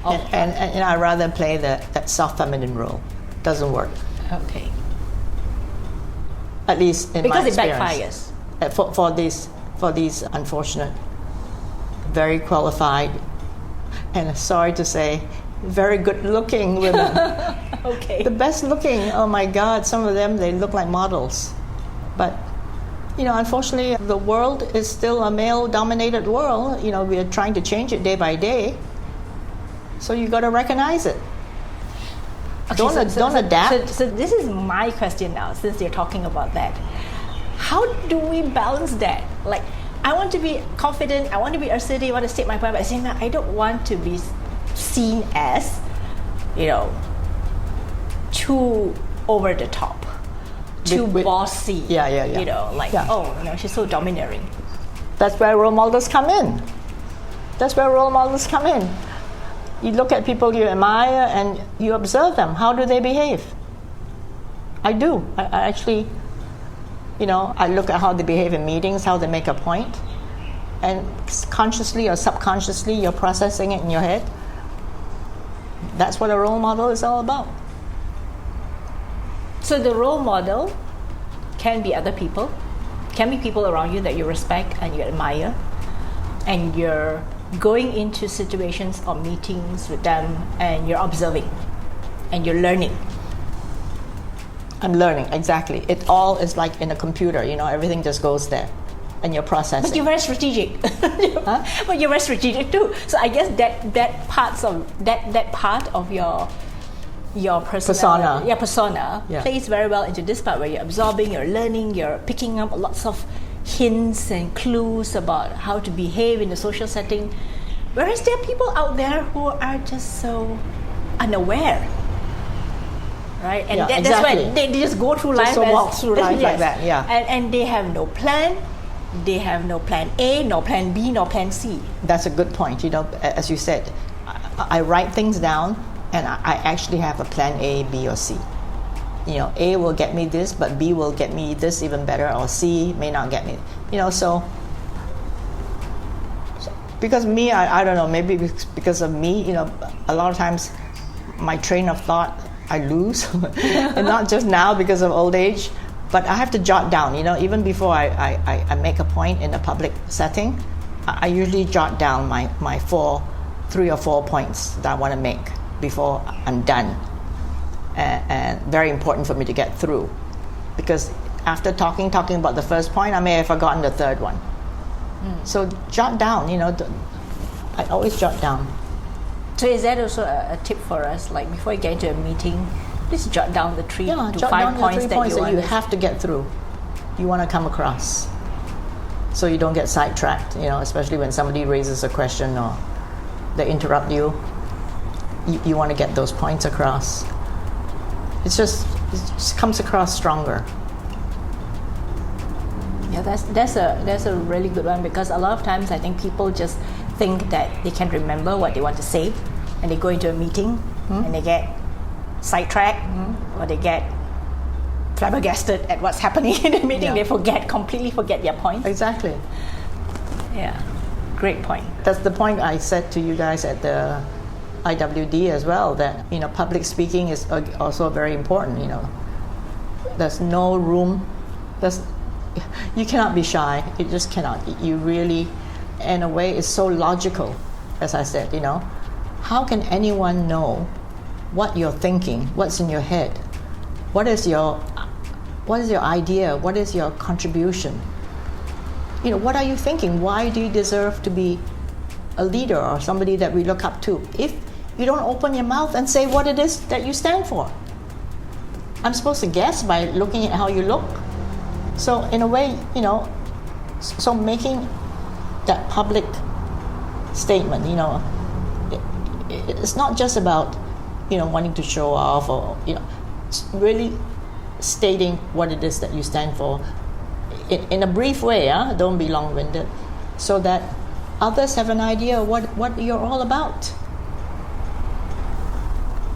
of... And I rather play that soft feminine role. Doesn't work. Okay. At least in Because my it experience. backfires. For these unfortunate, very qualified, and sorry to say, very good-looking women. Okay. The best looking. Oh my God! Some of them, they look like models. But unfortunately, the world is still a male-dominated world. We are trying to change it day by day. So you got to recognize it. Okay, Don't adapt. So this is my question now, since you're talking about that. How do we balance that? Like, I want to be confident, I want to be assertive, I want to state my point, but at the same time, I don't want to be seen as, too over the top, too bossy. Yeah. She's so domineering. That's where role models come in. That's where role models come in. You look at people you admire and you observe them. How do they behave? I do. I actually, I look at how they behave in meetings, how they make a point, and consciously or subconsciously, you're processing it in your head. That's what a role model is all about. So the role model can be other people, can be people around you that you respect and you admire, and you're going into situations or meetings with them and you're observing and you're learning. I'm learning, exactly. It all is like in a computer, everything just goes there and you're processing. But you're very strategic. Huh? But you're very strategic too. So I guess that part of your persona plays very well into this part where you're absorbing, you're learning, you're picking up lots of hints and clues about how to behave in a social setting. Whereas there are people out there who are just so unaware. Right? And that's exactly. why they just go through life walk through life like that, yeah. And they have no plan. They have no plan A, no plan B, no plan C. That's a good point. As you said, I write things down and I actually have a plan A, B, or C. A will get me this, but B will get me this even better, or C may not get me. So because me, I don't know, maybe because of me, a lot of times my train of thought I lose, and not just now because of old age, but I have to jot down. Even before I make a point in a public setting, I usually jot down my 3 or 4 points that I want to make before I'm done. And very important for me to get through, because after talking about the first point, I may have forgotten the third one. So jot down, I always jot down. So is that also a tip for us? Like before you get into a meeting, please jot down the 3 to 5 points that you have to get through. You want to come across, so you don't get sidetracked. Especially when somebody raises a question or they interrupt you. You want to get those points across. It just comes across stronger. Yeah, that's a really good one, because a lot of times I think people just think that they can remember what they want to say, and they go into a meeting and they get sidetracked or they get flabbergasted at what's happening in the meeting. They completely forget their point. Exactly. Yeah, great point. That's the point I said to you guys at the IWD as well, that public speaking is also very important. There's no room. You cannot be shy. You just cannot. You really, in a way, it's so logical. As I said, how can anyone know what you're thinking, what's in your head, what is your idea, what is your contribution? What are you thinking? Why do you deserve to be a leader or somebody that we look up to if you don't open your mouth and say what it is that you stand for? I'm supposed to guess by looking at how you look. So in a way, so making that public statement, it's not just about, wanting to show off or, it's really stating what it is that you stand for in a brief way, don't be long-winded, so that others have an idea what you're all about.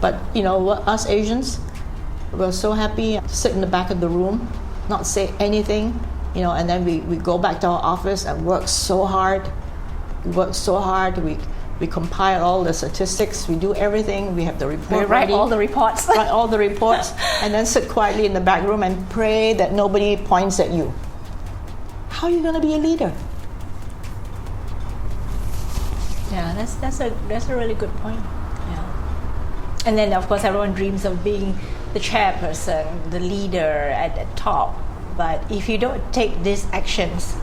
But us Asians, we're so happy to sit in the back of the room, not say anything, and then we go back to our office and work so hard. We compile all the statistics, we do everything, we have the report write ready. all the reports. Write all the reports, and then sit quietly in the back room and pray that nobody points at you. How are you going to be a leader? Yeah, that's a really good point. Yeah. And then of course everyone dreams of being the chairperson, the leader at the top. But if you don't take these actions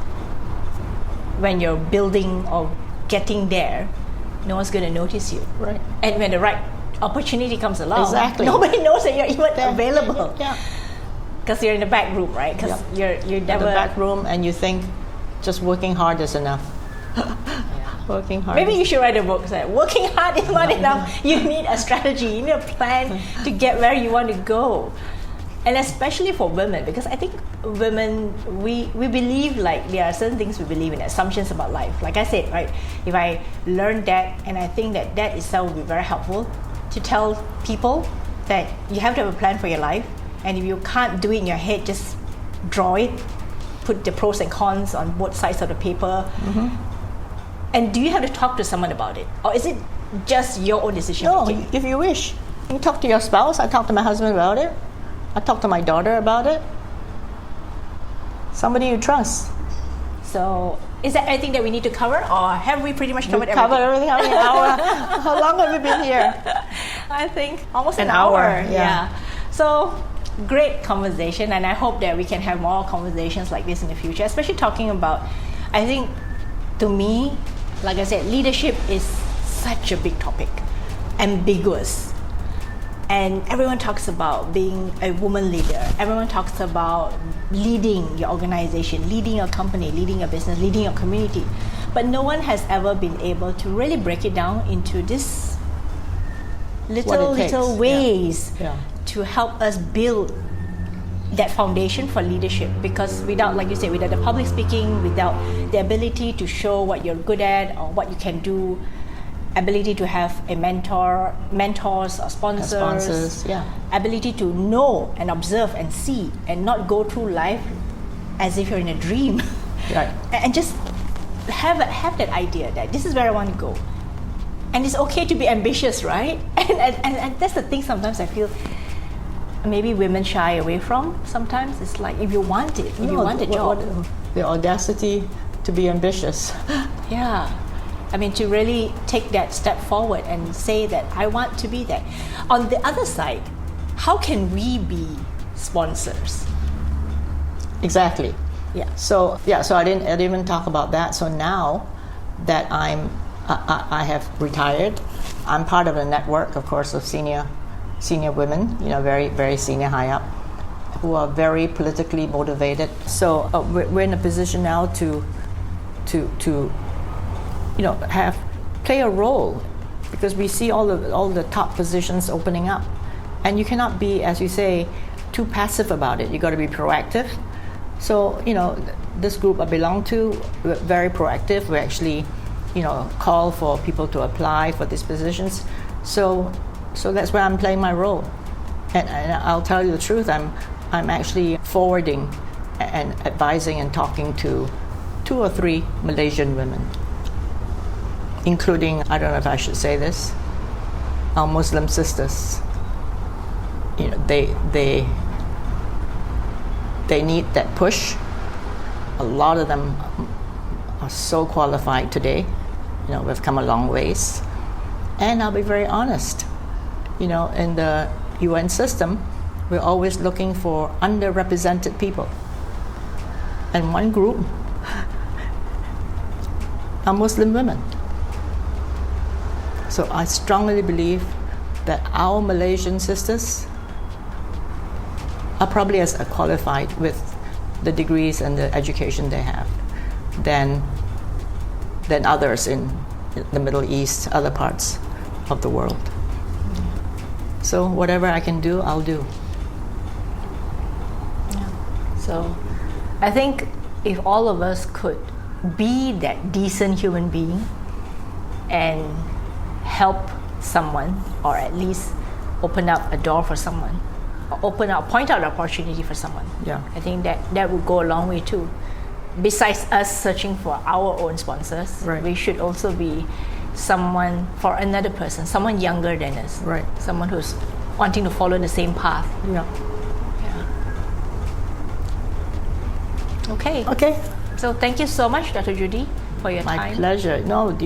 when you're building or getting there, no one's going to notice you. Right. And when the right opportunity comes along, exactly, nobody knows that you're even available. Yeah. Because you're in the back room, right? Because you're never in the back room, and you think just working hard is enough. Working hard. Maybe you should write a book saying working hard is not enough. You need a strategy, you need a plan to get where you want to go. And especially for women, because I think women, we believe like there are certain things we believe in, assumptions about life. Like I said, right, if I learned that, and I think that that itself would be very helpful to tell people that you have to have a plan for your life, and if you can't do it in your head, just draw it, put the pros and cons on both sides of the paper. And do you have to talk to someone about it, or is it just your own decision making? No, if you wish, you talk to your spouse. I talk to my husband about it. I talk to my daughter about it. Somebody you trust. So, is there anything that we need to cover, or have we pretty much covered everything? Covered everything. How many hour? How long have we been here? I think almost An an hour. hour, yeah. So, great conversation, and I hope that we can have more conversations like this in the future, especially talking about, I think, to me, like I said, leadership is such a big topic, ambiguous. And everyone talks about being a woman leader. Everyone talks about leading your organization, leading your company, leading your business, leading your community. But no one has ever been able to really break it down into this little ways to help us build that foundation for leadership. Because without, like you said, without the public speaking, without the ability to show what you're good at or what you can do, ability to have a mentors or sponsors, ability to know and observe and see and not go through life as if you're in a dream, right? And just have that idea that this is where I want to go, and it's okay to be ambitious, right? And that's the thing. Sometimes I feel maybe women shy away from. Sometimes it's like if you want it, if you want a job, the audacity to be ambitious. Yeah. I mean, to really take that step forward and say that I want to be that. On the other side, how can we be sponsors? Exactly. Yeah. So I didn't even talk about that. So now that I have retired, I'm part of a network, of course, of senior women, very, very senior, high up, who are very politically motivated. So we're in a position now to play a role, because we see all the top positions opening up, and you cannot be, as you say, too passive about it. You got to be proactive. So this group I belong to, we're very proactive. We actually call for people to apply for these positions. So that's where I'm playing my role, and I'll tell you the truth. I'm actually forwarding and advising and talking to 2 or 3 Malaysian women, including, I don't know if I should say this, our Muslim sisters. They need that push. A lot of them are so qualified today. We've come a long ways. And I'll be very honest, in the UN system, we're always looking for underrepresented people. And one group are Muslim women. So I strongly believe that our Malaysian sisters are probably as qualified with the degrees and the education they have than others in the Middle East, other parts of the world. So whatever I can do, I'll do. Yeah. So I think if all of us could be that decent human being and help someone, or at least open up a door for someone, or point out an opportunity for someone. Yeah. I think that would go a long way too. Besides us searching for our own sponsors, right, we should also be someone for another person, someone younger than us, right, someone who's wanting to follow the same path. Yeah. Okay. So thank you so much, Dato Judy, for your time. My pleasure. No,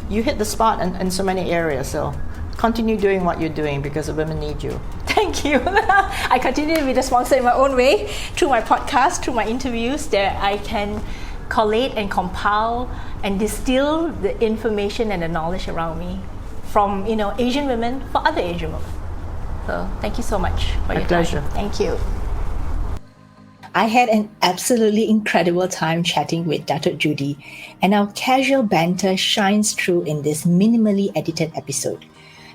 you hit the spot in so many areas, so continue doing what you're doing, because the women need you. Thank you. I continue to be the sponsor in my own way, through my podcast, through my interviews, that I can collate and compile and distill the information and the knowledge around me from Asian women for other Asian women. So thank you so much for your pleasure. time. Thank you. I had an absolutely incredible time chatting with Dato Judy, and our casual banter shines through in this minimally edited episode.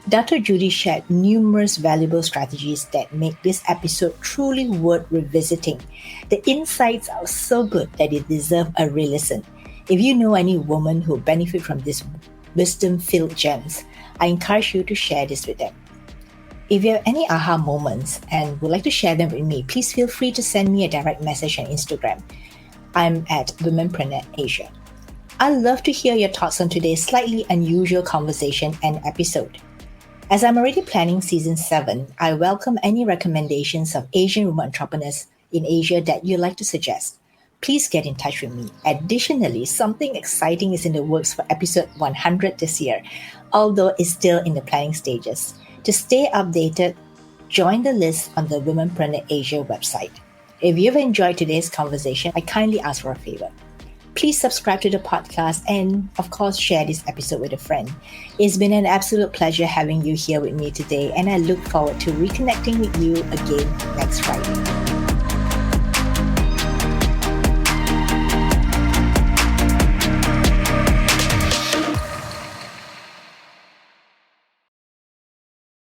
Dato Judy shared numerous valuable strategies that make this episode truly worth revisiting. The insights are so good that they deserve a re-listen. If you know any woman who benefit from these wisdom-filled gems, I encourage you to share this with them. If you have any aha moments and would like to share them with me, please feel free to send me a direct message on Instagram. I'm at Womenpreneur Asia. I'd love to hear your thoughts on today's slightly unusual conversation and episode. As I'm already planning season 7, I welcome any recommendations of Asian women entrepreneurs in Asia that you'd like to suggest. Please get in touch with me. Additionally, something exciting is in the works for episode 100 this year, although it's still in the planning stages. To stay updated, join the list on the Womenpreneur Asia website. If you've enjoyed today's conversation, I kindly ask for a favor. Please subscribe to the podcast and, of course, share this episode with a friend. It's been an absolute pleasure having you here with me today, and I look forward to reconnecting with you again next Friday.